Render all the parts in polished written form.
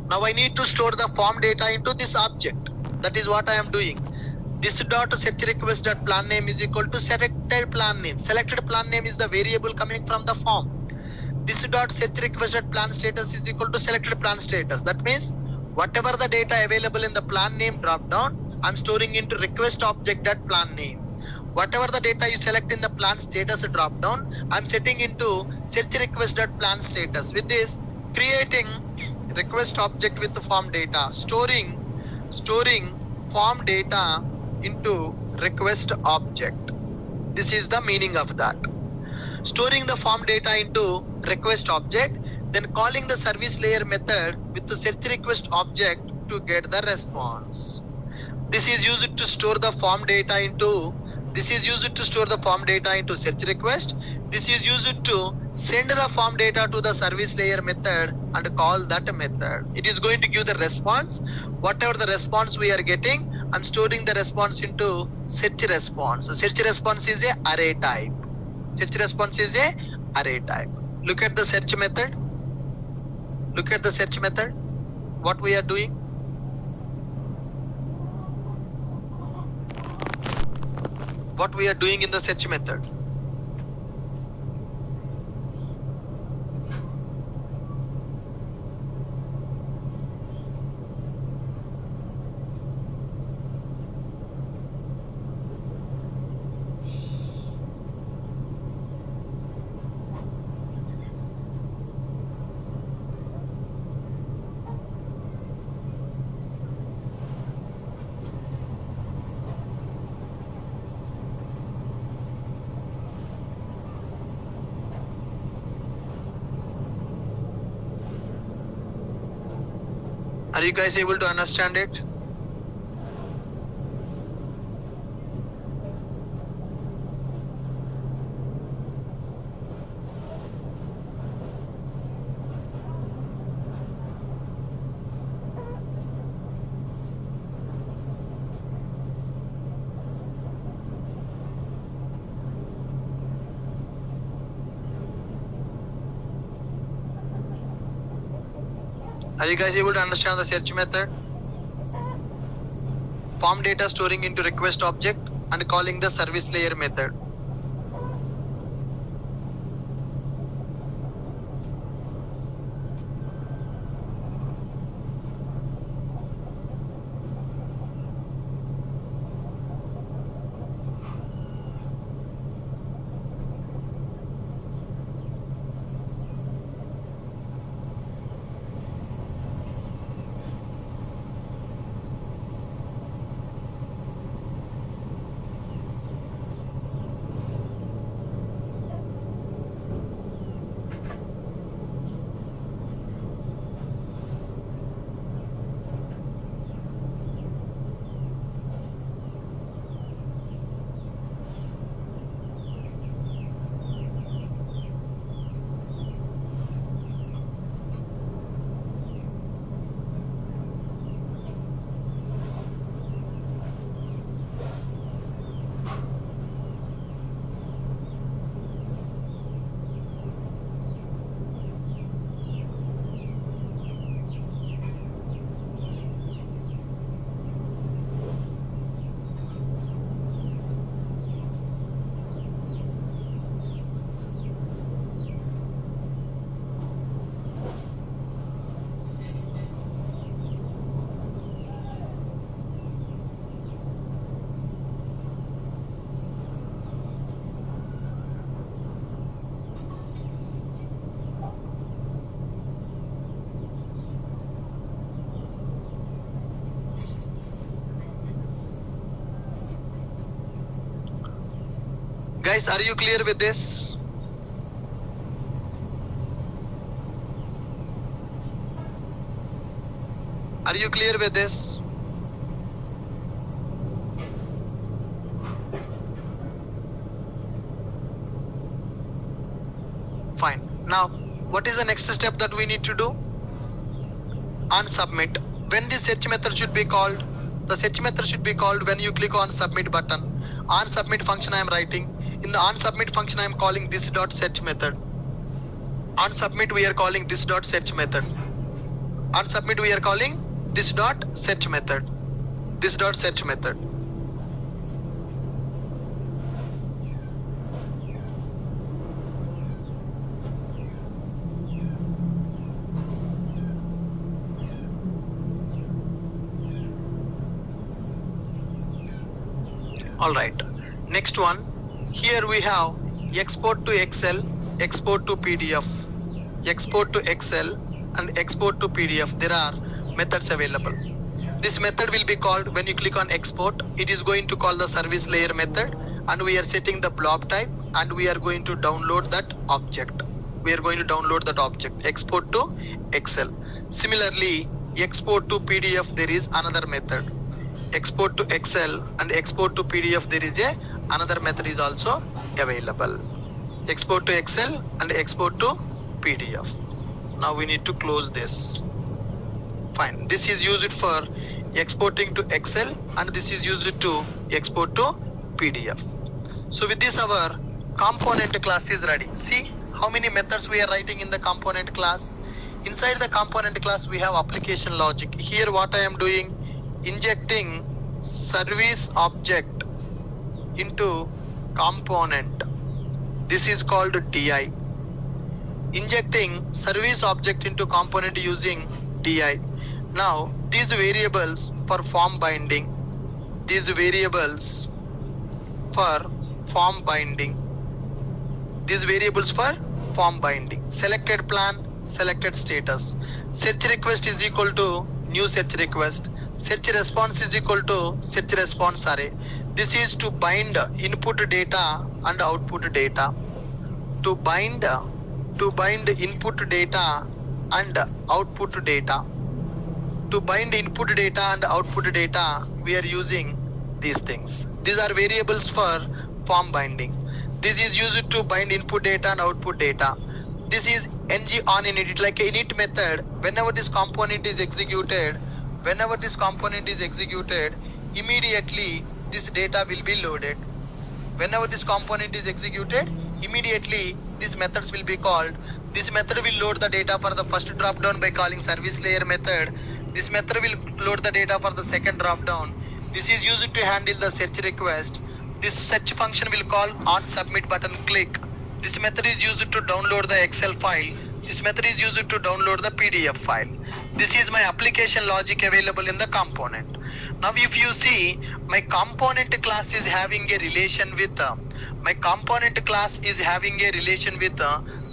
Now I need to store the form data into this object. That is what I am doing. This dot search request dot plan name is equal to selected plan name. Selected plan name is the variable coming from the form. This dot search request dot plan status is equal to selected plan status. That means whatever the data available in the plan name drop down, I'm storing into request object dot plan name. Whatever the data you select in the plan status drop down, I'm setting into search request dot plan status. With this, creating request object with the form data, storing form data into request object. This is the meaning of that. Storing the form data into request object, then calling the service layer method with the search request object to get the response. This is used to store the form data into search request. This is used to send the form data to the service layer method and call that method. It is going to give the response. Whatever the response we are getting, I'm storing the response into search response. So search response is a array type. Look at the search method. What we are doing? What we are doing in the search method? Are you guys able to understand it? Are you guys able to understand the search method? Form data storing into request object and calling the service layer method. Guys, are you clear with this? Are you clear with this? Fine. Now, what is the next step that we need to do? On submit. When this search method should be called? The search method should be called when you click on submit button. On submit function I am writing. In the on submit function I am calling this dot search method. On submit we are calling this dot search method. On submit we are calling this dot search method. This dot search method. Alright, next one. Here we have export to Excel, export to PDF, export to Excel and export to PDF. There are methods available. This method will be called, when you click on export, it is going to call the service layer method, and we are setting the blob type, and we are going to download that object. We are going to download that object, export to Excel. Similarly, export to PDF, there is another method. Export to Excel and export to PDF, there is another method is also available. Export to Excel and export to PDF. Now we need to close this. Fine. This is used for exporting to Excel and this is used to export to PDF. So with this our component class is ready. See how many methods we are writing in the component class. Inside the component class we have application logic. Here what I am doing, injecting service object into component. This is called DI. Injecting service object into component using DI. Now these variables for form binding. These variables for form binding. These variables for form binding. Selected plan, selected status. Search request is equal to new search request. Search response is equal to search response array. This is to bind input data and output data. To bind input data and output data. To bind input data and output data, we are using these things. These are variables for form binding. This is used to bind input data and output data. This is ng on init, like a init method. Whenever this component is executed, immediately this data will be loaded. Whenever this component is executed, immediately these methods will be called. This method will load the data for the first drop down by calling service layer method. This method will load the data for the second drop down. This is used to handle the search request. This search function will call on submit button click. This method is used to download the Excel file. This method is used to download the PDF file. This is my application logic available in the component. Now if you see, my component class is having a relation with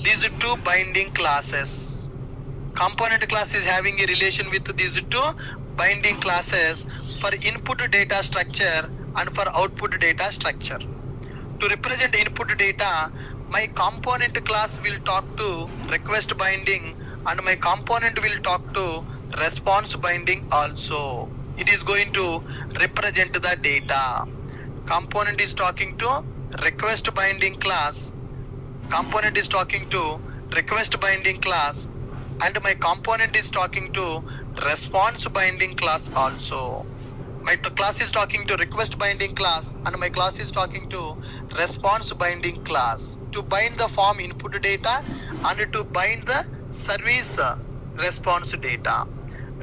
these two binding classes. Component class is having a relation with these two binding classes for input data structure and for output data structure. To represent input data, my component class will talk to request binding and my component will talk to response binding also. It is going to represent the data. Component is talking to request binding class. Component is talking to request binding class and my component is talking to response binding class also. My class is talking to request binding class and my class is talking to response binding class to bind the form input data and to bind the service response data.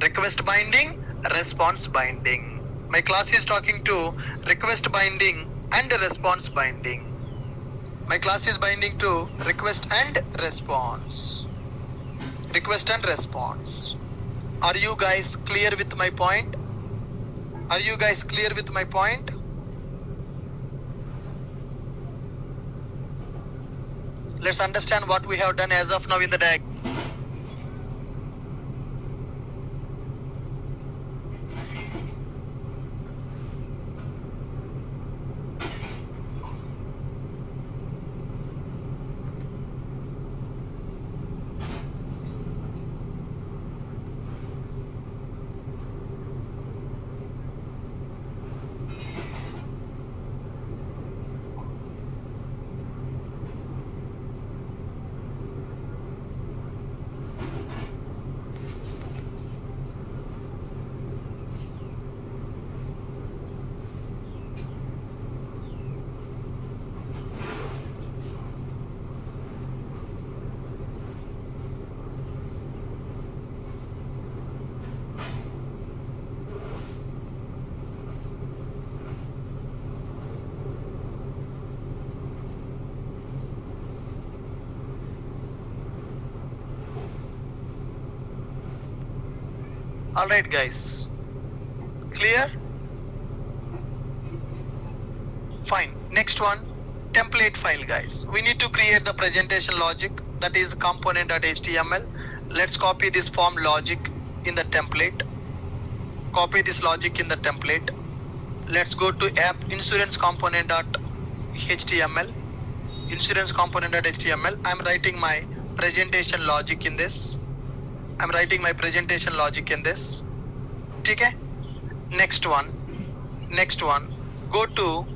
Request binding, response binding. My class is talking to request binding and response binding. My class is binding to request and response. Request and response. Are you guys clear with my point? Are you guys clear with my point? Let's understand what we have done as of now in the diagram. Alright guys, clear? Fine. Next one, template file guys. We need to create the presentation logic, that is component.html. Let's copy this form logic in the template. Copy this logic in the template. Let's go to app insurance component.html. Insurance component.html. I'm writing my presentation logic in this. Okay? Next one. Go to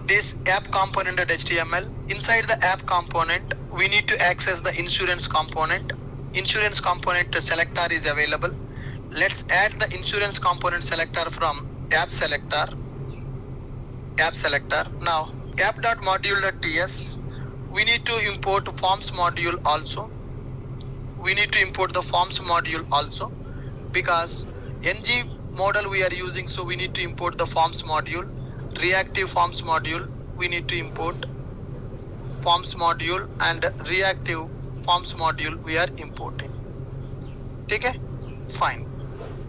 this app component.html. Inside the app component, we need to access the insurance component. Insurance component selector is available. Let's add the insurance component selector from app selector. Now app.module.ts, we need to import forms module also. Because ng model we are using, so we need to import the forms module. Reactive forms module, we need to import forms module, and reactive forms module we are importing. Okay? Fine.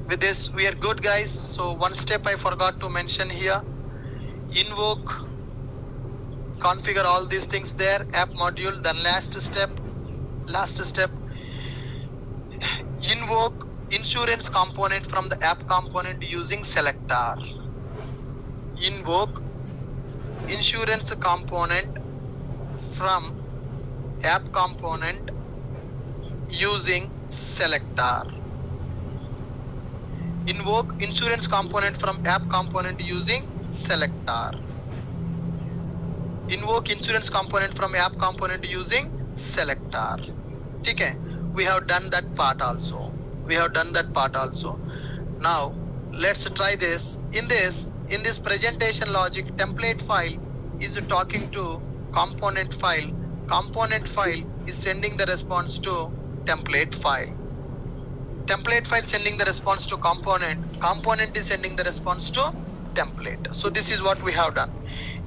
With this we are good guys. So one step I forgot to mention here. Invoke, configure all these things there, app module. Then last step, invoke insurance component from the app component using selector. Invoke insurance component from app component using selector. Invoke insurance component from app component using selector. Invoke insurance component from app component using selector. Okay, we have done that part also. Now let's try this. In this presentation logic, template file is talking to component file. Component file is sending the response to template file. Template file sending the response to component. Component is sending the response to template. So this is what we have done.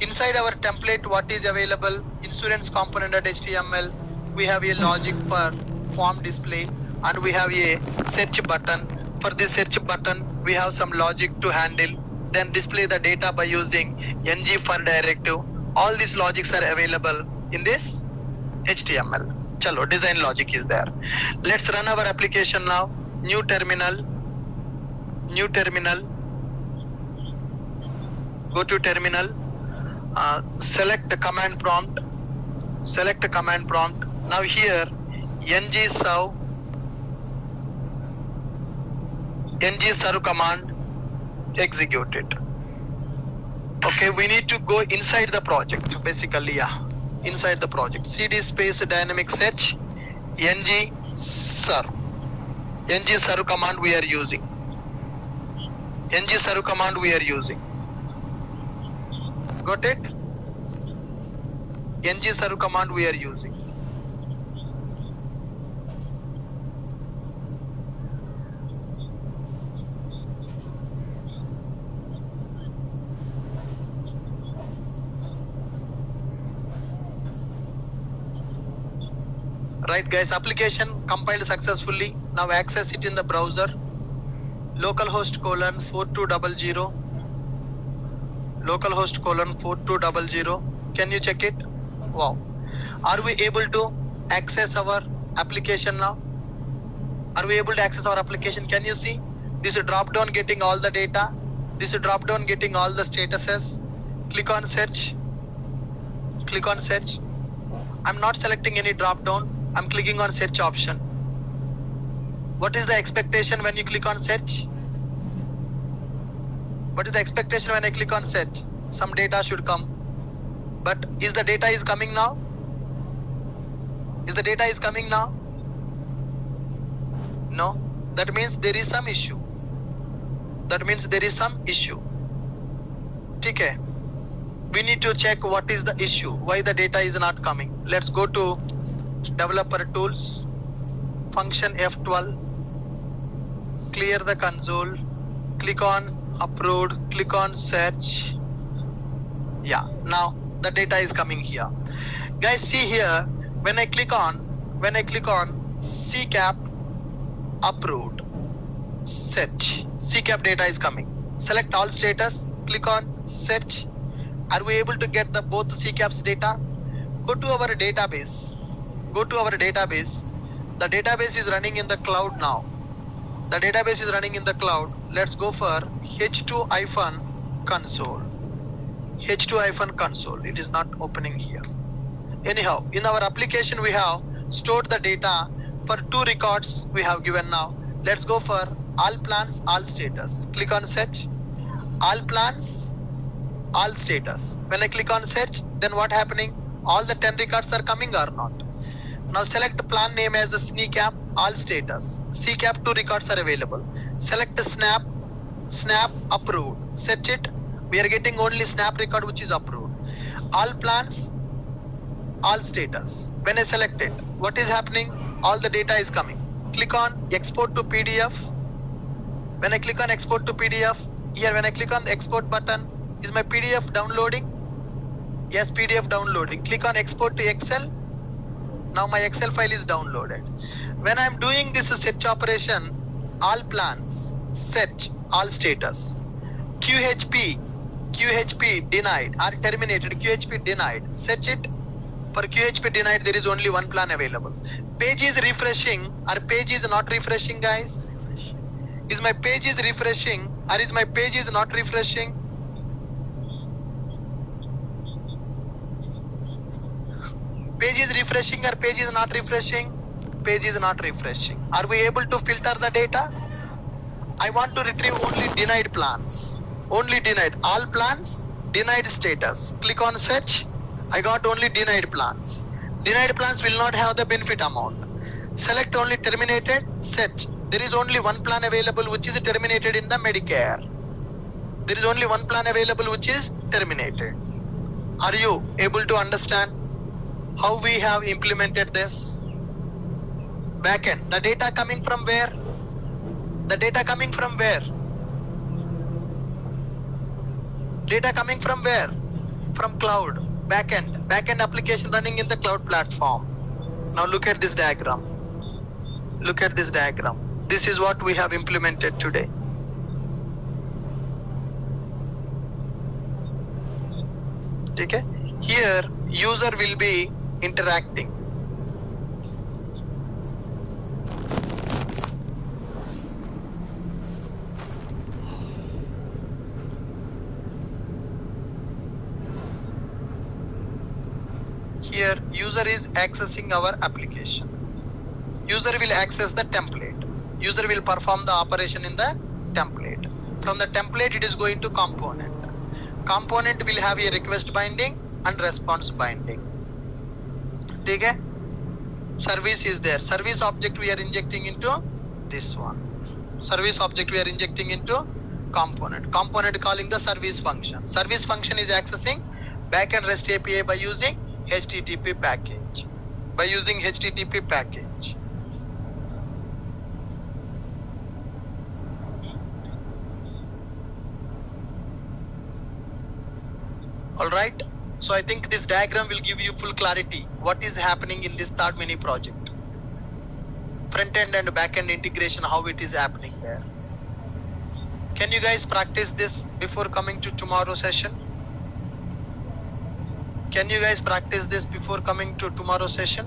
Inside our template, what is available? Insurance component.html. We have a logic for form display, and we have a search button. For this search button, we have some logic to handle. Then display the data by using ng for directive. All these logics are available in this HTML. Chalo, design logic is there. Let's run our application now. New terminal. Go to terminal. Select the command prompt. Now here ng serve command, execute it. Okay, we need to go inside the project, basically. Inside the project, cd space dynamic search ng serve command we are using. Got it? ng serve command we are using. Right guys, application compiled successfully. Now access it in the browser. Localhost colon 4200. Can you check it? Wow. Are we able to access our application now? Can you see? This drop down getting all the data. This drop down getting all the statuses. Click on search. I'm not selecting any drop down. I'm clicking on search option. What is the expectation when you click on search? What is the expectation when I click on search? Some data should come. But is the data is coming now? No. That means there is some issue. Okay. We need to check what is the issue. Why the data is not coming. Let's go to developer tools, function F12, clear the console, click on upload, click on search. Yeah, now the data is coming here. Guys, see here, when I click on CCAP approved, search. CCAP data is coming. Select all status, click on search. Are we able to get the both CCAP's data? Go to our database. Go to our database. The database is running in the cloud now. The database is running in the cloud. Let's go for H2-console. H2-console. It is not opening here. Anyhow, in our application we have stored the data for 2 records we have given now. Let's go for all plans, all status. Click on search. All plans, all status. When I click on search, then what happening? All the 10 records are coming or not? Now select the plan name as a SNCAP, all status. CCAP 2 records are available. Select snap, approved. Search it. We are getting only snap record which is approved. All plans, all status. When I select it, what is happening? All the data is coming. Click on export to PDF. When I click on export to PDF, here when I click on the export button, is my PDF downloading? Yes, PDF downloading. Click on export to Excel. Now my Excel file is downloaded. When I am doing this search operation, all plans, search, all status. QHP denied or terminated. QHP denied. Search it. For QHP denied, there is only one plan available. Page is refreshing or page is not refreshing, guys? Is my page is refreshing or is my page is not refreshing? Page is refreshing or page is not refreshing? Page is not refreshing. Are we able to filter the data? I want to retrieve only denied plans. Only denied. All plans, denied status. Click on search. I got only denied plans. Denied plans will not have the benefit amount. Select only terminated, search. There is only one plan available which is terminated in the Medicare. There is only one plan available which is terminated. Are you able to understand how we have implemented this? Backend. The data coming from where? The data coming from where? Data coming from where? From cloud. Backend. Backend application running in the cloud platform. Now look at this diagram. Look at this diagram. This is what we have implemented today. Okay? Here user will be interacting. Here user is accessing our application. User will access the template. User will perform the operation in the template. From the template it is going to component. Component will have a request binding and response binding. Okay? Service is there. Service object we are injecting into this one. Service object we are injecting into component. Component calling the service function. Service function is accessing backend REST API by using HTTP package. By using HTTP package. Alright, so I think this diagram will give you full clarity what is happening in this third mini project. Front end and back end integration, how it is happening there. Can you guys practice this before coming to tomorrow's session? Can you guys practice this before coming to tomorrow's session?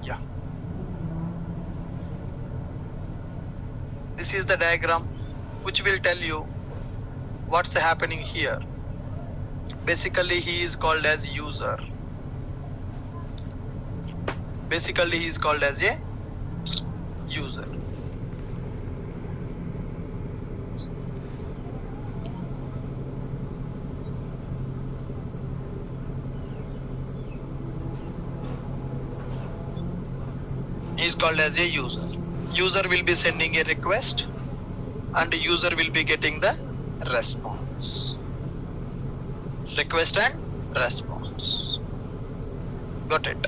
Yeah. This is the diagram which will tell you what's happening here. Basically he is called as user. Basically he is called as a user. He is called as a user. User will be sending a request and user will be getting the response. Request and response. Got it?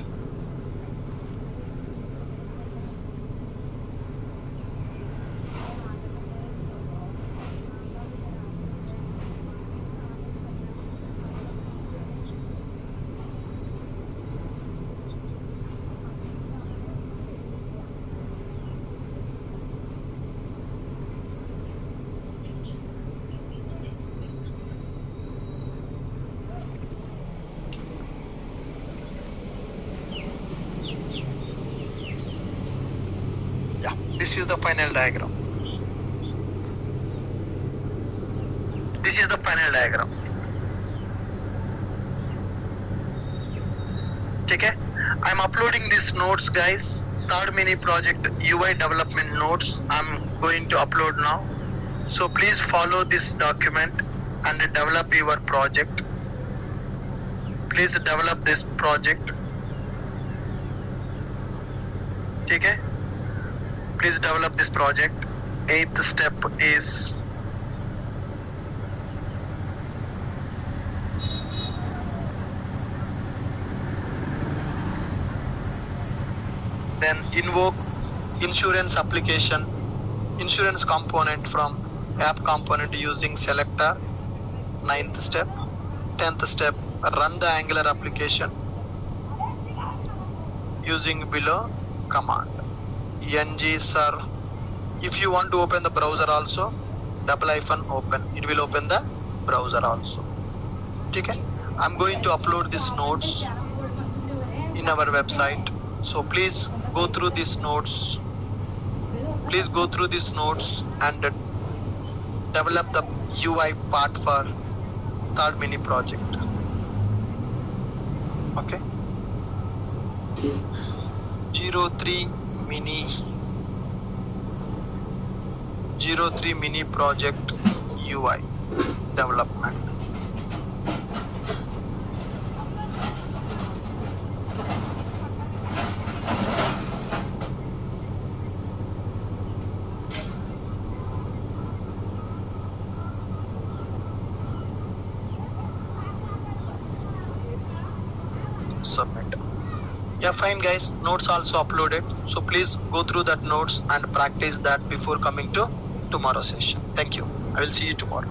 this is the final diagram. This is the final diagram. Okay, I'm uploading these notes, guys. Third mini project UI development notes I'm going to upload now. So please follow this document and develop your project. Please develop this project. Okay, please develop this project. 8th step is then invoke insurance application, insurance component from app component using selector. 9th step. 10th step, run the Angular application using below command ng-ser. If you want to open the browser also, --open, it will open the browser also. Okay, I'm going to upload these notes in our website. So please go through these notes. Please go through these notes and develop the UI part for third mini project. Okay. 03 mini project UI development. Submit. Yeah, fine guys, notes also uploaded. So please go through that notes and practice that before coming to tomorrow's session. Thank you. I will see you tomorrow.